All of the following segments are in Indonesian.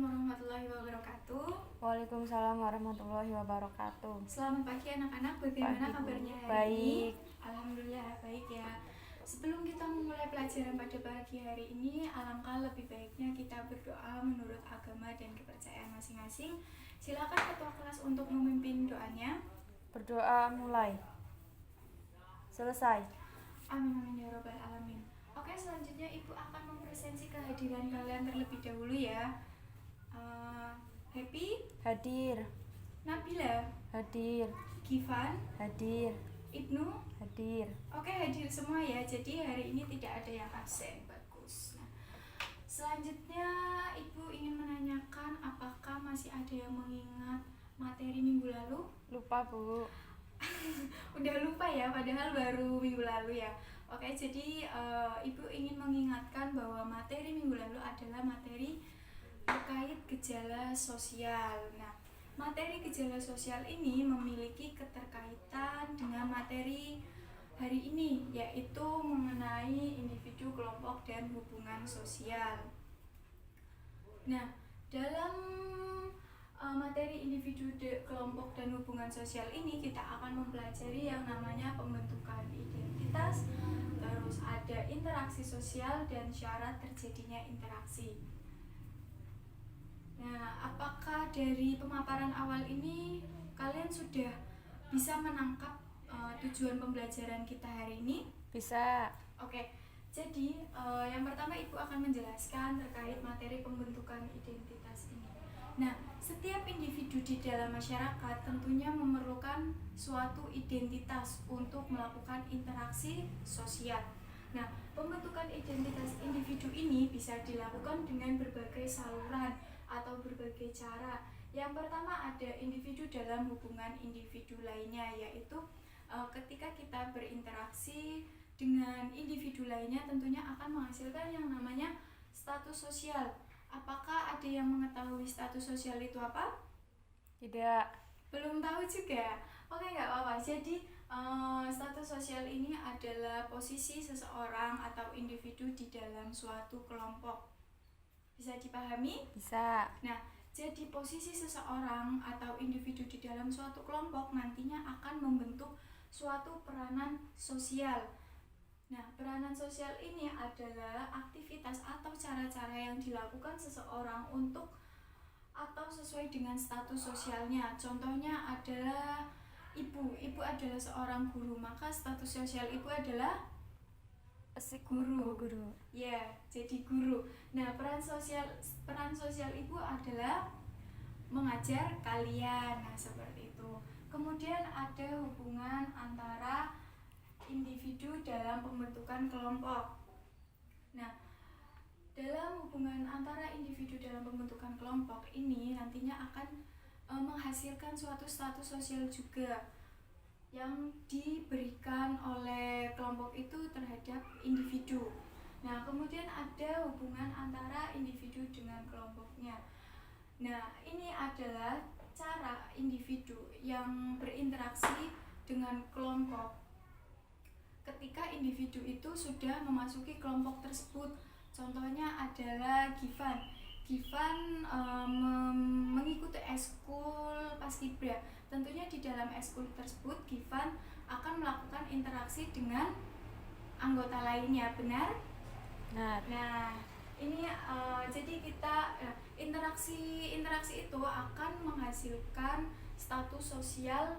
warahmatullahi wabarakatuh. Waalaikumsalam warahmatullahi wabarakatuh. Selamat pagi anak-anak, bagaimana Pagi, Bu. kabarnya hari Baik. ini? Alhamdulillah baik ya. Sebelum kita memulai pelajaran pada pagi hari ini, alangkah lebih baiknya kita berdoa menurut agama dan kepercayaan masing-masing. Silakan ketua kelas untuk memimpin doanya. Berdoa mulai. Selesai. Amin amin ya robbal alamin. Oke, selanjutnya Ibu akan mempresentasi kehadiran kalian terlebih dahulu ya. Happy, Hadir. Nabila, Hadir. Givan, Hadir. Ibnu. Hadir. Oke, hadir semua ya. Jadi hari ini tidak ada yang absen. Bagus. Nah, selanjutnya Ibu ingin menanyakan apakah masih ada yang mengingat materi minggu lalu? Lupa, Bu. Udah lupa ya, padahal baru minggu lalu ya. Oke, jadi Ibu ingin mengingatkan bahwa materi minggu lalu adalah materi terkait gejala sosial. Nah, materi gejala sosial ini memiliki keterkaitan dengan materi hari ini, yaitu mengenai individu, kelompok, dan hubungan sosial. Nah, dalam materi individu, kelompok, dan hubungan sosial ini kita akan mempelajari yang namanya pembentukan identitas, terus ada interaksi sosial dan syarat terjadinya interaksi. Nah, apakah dari pemaparan awal ini kalian sudah bisa menangkap tujuan pembelajaran kita hari ini? Bisa. Oke, jadi yang pertama Ibu akan menjelaskan terkait materi pembentukan identitas ini. Nah, setiap individu di dalam masyarakat tentunya memerlukan suatu identitas untuk melakukan interaksi sosial. Nah, pembentukan identitas individu ini bisa dilakukan dengan berbagai saluran atau berbagai cara. Yang pertama ada individu dalam hubungan individu lainnya, yaitu ketika kita berinteraksi dengan individu lainnya tentunya akan menghasilkan yang namanya status sosial. Apakah ada yang mengetahui status sosial itu apa? Tidak. Belum tahu juga. Oke, nggak apa-apa. Jadi status sosial ini adalah posisi seseorang atau individu di dalam suatu kelompok. Bisa dipahami? Bisa. Nah, jadi posisi seseorang atau individu di dalam suatu kelompok nantinya akan membentuk suatu peranan sosial. Nah, peranan sosial ini adalah aktivitas atau cara-cara yang dilakukan seseorang untuk atau sesuai dengan status sosialnya. Contohnya adalah ibu adalah seorang guru, maka status sosial ibu adalah guru. Ya, jadi guru. Nah, peran sosial ibu adalah mengajar kalian. Nah, seperti itu. Kemudian ada hubungan antara individu dalam pembentukan kelompok. Nah, dalam hubungan antara individu dalam pembentukan kelompok ini nantinya akan menghasilkan suatu status sosial juga yang diberikan oleh kelompok itu terhadap individu. Nah, kemudian ada hubungan antara individu dengan kelompoknya. Nah, ini adalah cara individu yang berinteraksi dengan kelompok ketika individu itu sudah memasuki kelompok tersebut. Contohnya adalah Givan mengikuti eskul paskibra. Tentunya di dalam eskul tersebut Givan akan melakukan interaksi dengan anggota lainnya, benar? Nah, ini jadi kita interaksi itu akan menghasilkan status sosial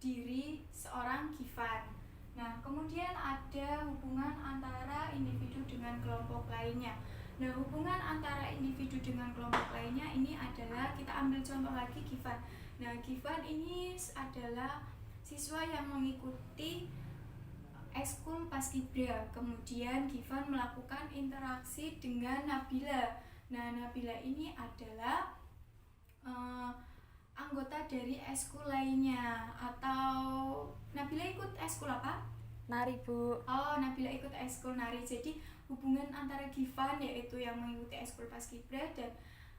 diri seorang Givan. Nah, kemudian ada hubungan antara individu dengan kelompok lainnya. Nah, hubungan antara individu dengan kelompok lainnya ini adalah, kita ambil contoh lagi Givan. Nah, Givan ini adalah siswa yang mengikuti eskul paskibra. Kemudian Givan melakukan interaksi dengan Nabila. Nah, Nabila ini adalah anggota dari eskul lainnya. Atau Nabila ikut eskul apa? Nari, Bu. Oh, Nabila ikut eskul nari. Jadi hubungan antara Givan yaitu yang mengikuti eskul paskibra dan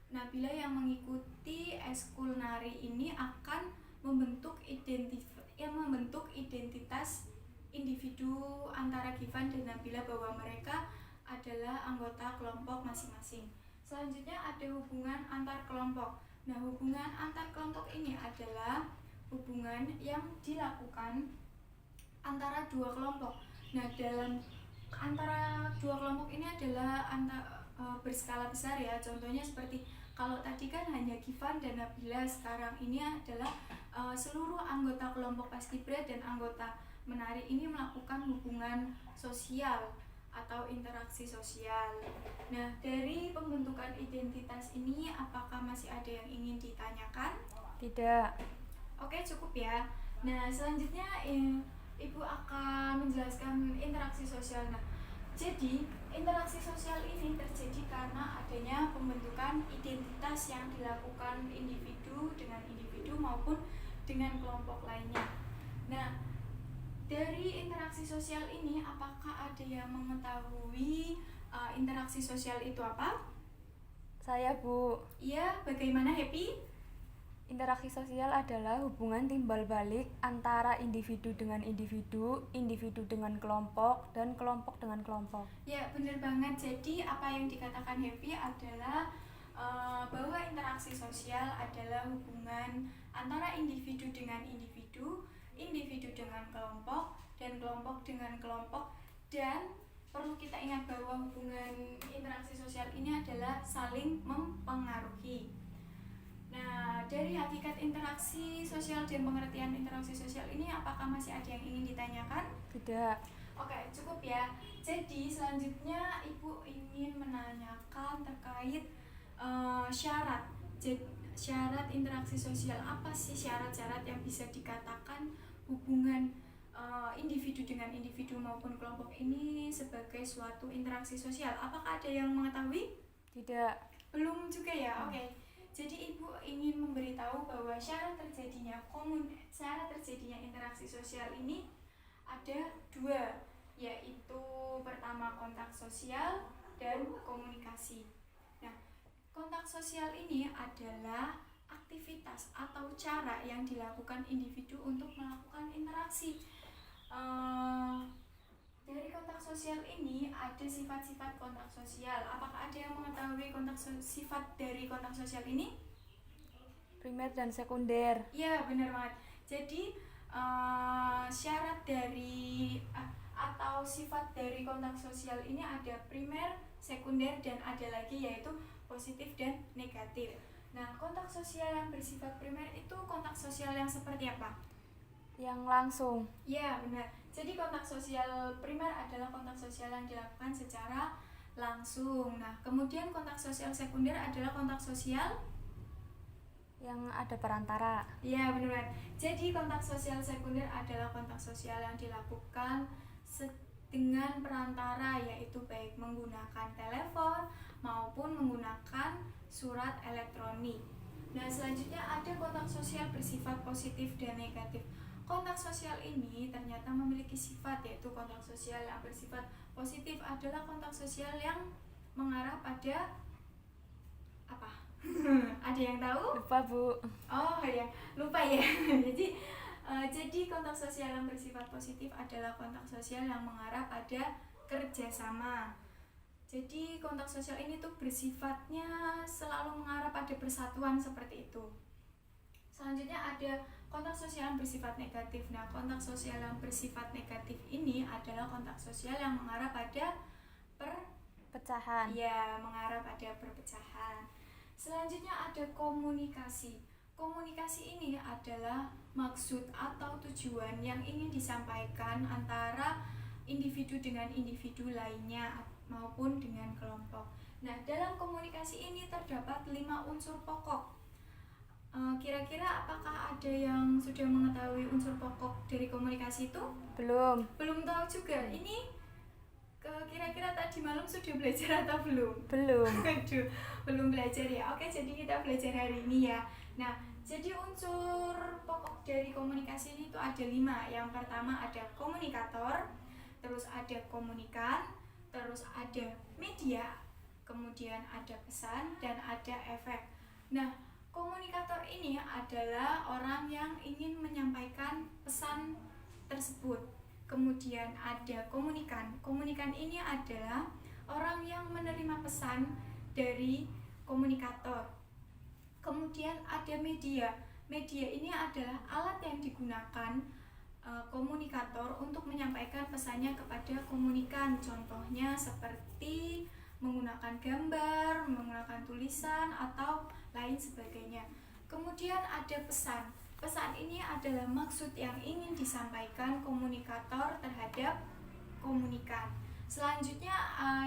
Nabila yang mengikuti eskul nari ini akan membentuk identitas individu antara Givan dan Nabila bahwa mereka adalah anggota kelompok masing-masing. Selanjutnya ada hubungan antar kelompok. Nah, hubungan antar kelompok ini adalah hubungan yang dilakukan antara dua kelompok. Nah, dalam antara dua kelompok ini adalah berskala besar ya. Contohnya seperti kalau tadi kan hanya Givan dan Nabila, sekarang ini adalah seluruh anggota kelompok Paskibra dan anggota menari ini melakukan hubungan sosial atau interaksi sosial. Nah, dari pembentukan identitas ini apakah masih ada yang ingin ditanyakan? Tidak. Oke, cukup ya. Nah, selanjutnya Ibu akan menjelaskan interaksi sosial. Nah, jadi interaksi sosial ini terjadi karena adanya pembentukan identitas yang dilakukan individu dengan individu maupun dengan kelompok lainnya. Nah, dari interaksi sosial ini apakah ada yang mengetahui interaksi sosial itu apa? Saya, Bu. Iya, bagaimana Happy? Interaksi sosial adalah hubungan timbal balik antara individu dengan individu dengan kelompok, dan kelompok dengan kelompok. Ya, benar banget. Jadi apa yang dikatakan Happy adalah bahwa interaksi sosial adalah hubungan antara individu dengan individu dengan kelompok, dan kelompok dengan kelompok. Dan perlu kita ingat bahwa hubungan interaksi sosial ini adalah saling mempengaruhi. Nah, dari hakikat interaksi sosial dan pengertian interaksi sosial ini apakah masih ada yang ingin ditanyakan? Tidak. Oke, cukup ya. Jadi selanjutnya Ibu ingin menanyakan terkait syarat. Syarat interaksi sosial, apa sih syarat-syarat yang bisa dikatakan hubungan individu dengan individu maupun kelompok ini sebagai suatu interaksi sosial? Apakah ada yang mengetahui? Tidak. Belum juga ya. Oke. Jadi Ibu ingin memberitahu bahwa syarat terjadinya interaksi sosial ini ada dua, yaitu pertama kontak sosial dan komunikasi. Nah, kontak sosial ini adalah aktivitas atau cara yang dilakukan individu untuk melakukan interaksi. Dari kontak sosial ini ada sifat-sifat kontak sosial. Apakah ada yang mengetahui sifat dari kontak sosial ini? Primer dan sekunder. Iya, benar banget. Jadi syarat dari atau sifat dari kontak sosial ini ada primer, sekunder, dan ada lagi yaitu positif dan negatif. Nah, kontak sosial yang bersifat primer itu kontak sosial yang seperti apa? Yang langsung. Ya, benar. Jadi kontak sosial primer adalah kontak sosial yang dilakukan secara langsung. Nah, kemudian kontak sosial sekunder adalah kontak sosial yang ada perantara. Ya, benar. Jadi kontak sosial sekunder adalah kontak sosial yang dilakukan dengan perantara, yaitu baik menggunakan telepon maupun menggunakan surat elektronik. Nah, selanjutnya ada kontak sosial bersifat positif dan negatif. Kontak sosial ini ternyata memiliki sifat, yaitu kontak sosial yang bersifat positif adalah kontak sosial yang mengarah pada apa? Ada yang tahu? Lupa, Bu. Oh ya, lupa ya. Jadi kontak sosial yang bersifat positif adalah kontak sosial yang mengarah pada kerjasama. Jadi kontak sosial ini tuh bersifatnya selalu mengarah pada persatuan seperti itu. Selanjutnya ada kontak sosial yang bersifat negatif. Nah, kontak sosial yang bersifat negatif ini adalah kontak sosial yang mengarah pada perpecahan. Ya, mengarah pada perpecahan. Selanjutnya ada komunikasi. Komunikasi ini adalah maksud atau tujuan yang ingin disampaikan antara individu dengan individu lainnya maupun dengan kelompok. Nah, dalam komunikasi ini terdapat 5 unsur pokok. Kira-kira apakah ada yang sudah mengetahui unsur pokok dari komunikasi itu? Belum tahu juga. Ini kira-kira tadi malam sudah belajar atau belum? Belum. Aduh, belum belajar ya. Oke, jadi kita belajar hari ini ya. Nah, jadi unsur pokok dari komunikasi ini itu ada 5. Yang pertama ada komunikator, terus ada komunikan, terus ada media, kemudian ada pesan, dan ada efek. Nah, komunikator ini adalah orang yang ingin menyampaikan pesan tersebut. Kemudian ada komunikan. Komunikan ini adalah orang yang menerima pesan dari komunikator. Kemudian ada media. Media ini adalah alat yang digunakan komunikator untuk menyampaikan pesannya kepada komunikan. Contohnya seperti menggunakan gambar, menggunakan tulisan, atau lain sebagainya. Kemudian ada pesan. Pesan ini adalah maksud yang ingin disampaikan komunikator terhadap komunikan. Selanjutnya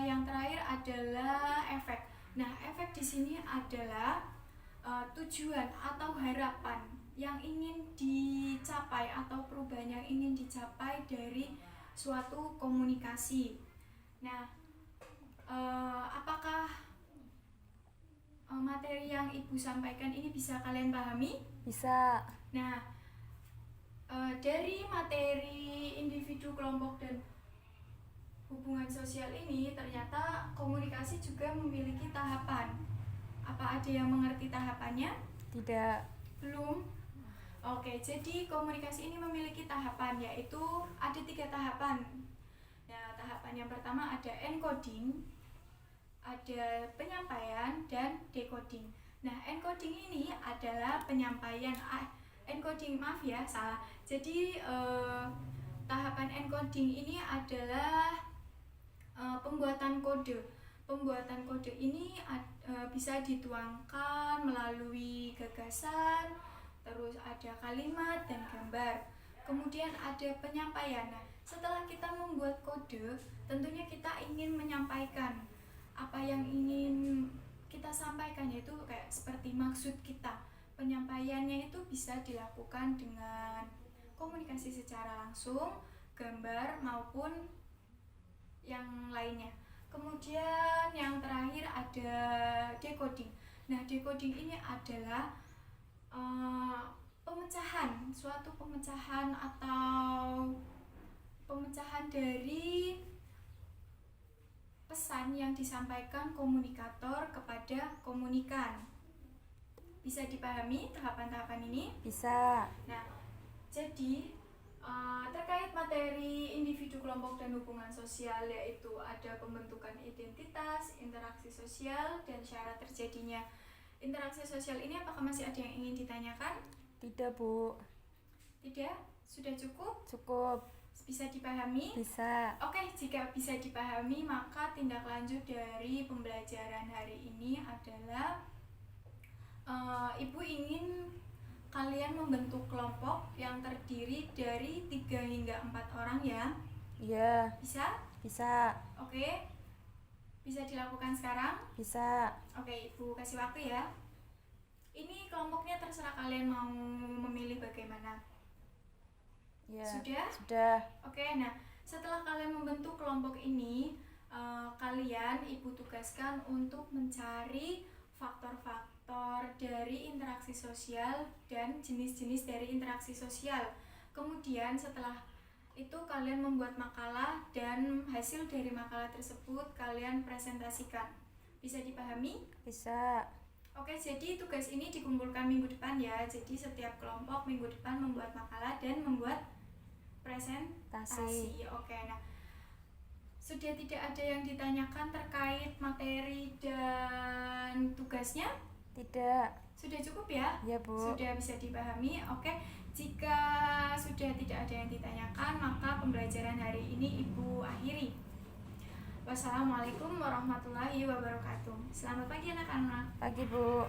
yang terakhir adalah efek. Nah, efek di sini adalah tujuan atau harapan yang ingin dicapai atau perubahan yang ingin dicapai dari suatu komunikasi. Nah, apakah materi yang Ibu sampaikan ini bisa kalian pahami? Bisa. Nah, dari materi individu, kelompok, dan hubungan sosial ini ternyata komunikasi juga memiliki tahapan. Apa ada yang mengerti tahapannya? Tidak. Belum? Oke, jadi komunikasi ini memiliki tahapan, yaitu ada 3 tahapan. Nah, tahapan yang pertama ada encoding, ada penyampaian, dan decoding. Nah, encoding ini adalah penyampaian Jadi tahapan encoding ini adalah pembuatan kode. Pembuatan kode ini bisa dituangkan melalui gagasan, terus ada kalimat dan gambar. Kemudian ada penyampaian. Nah, setelah kita membuat kode, tentunya kita ingin menyampaikan apa yang ingin kita sampaikan, yaitu kayak seperti maksud kita. Penyampaiannya itu bisa dilakukan dengan komunikasi secara langsung, gambar maupun yang lainnya. Kemudian yang terakhir ada decoding. Nah, decoding ini adalah suatu pemecahan atau pemecahan dari pesan yang disampaikan komunikator kepada komunikan. Bisa dipahami tahapan-tahapan ini? Bisa. Nah, jadi terkait materi individu, kelompok, dan hubungan sosial, yaitu ada pembentukan identitas, interaksi sosial, dan syarat terjadinya interaksi sosial ini. Apakah masih ada yang ingin ditanyakan? Tidak, Bu. Tidak? Sudah cukup? Cukup. Bisa dipahami? Bisa. Oke, jika bisa dipahami, maka tindak lanjut dari pembelajaran hari ini adalah Ibu ingin kalian membentuk kelompok yang terdiri dari 3 hingga 4 orang ya? Iya. Bisa? Bisa. Oke. Bisa dilakukan sekarang? Bisa. Oke, Ibu kasih waktu ya. Ini kelompoknya terserah kalian mau memilih bagaimana. Ya. Sudah? Sudah. Oke, nah setelah kalian membentuk kelompok ini, kalian Ibu tugaskan untuk mencari faktor-faktor dari interaksi sosial dan jenis-jenis dari interaksi sosial. Kemudian setelah itu kalian membuat makalah dan hasil dari makalah tersebut kalian presentasikan. Bisa dipahami? Bisa. Oke, jadi tugas ini dikumpulkan minggu depan ya. Jadi setiap kelompok minggu depan membuat makalah dan membuat presentasi. Oke, nah sudah tidak ada yang ditanyakan terkait materi dan tugasnya? Tidak. Sudah cukup ya? Ya, Bu. Sudah bisa dipahami? Oke, jika sudah tidak ada yang ditanyakan, maka pembelajaran hari ini Ibu akhiri. Wassalamualaikum warahmatullahi wabarakatuh. Selamat pagi anak-anak. Pagi, Bu.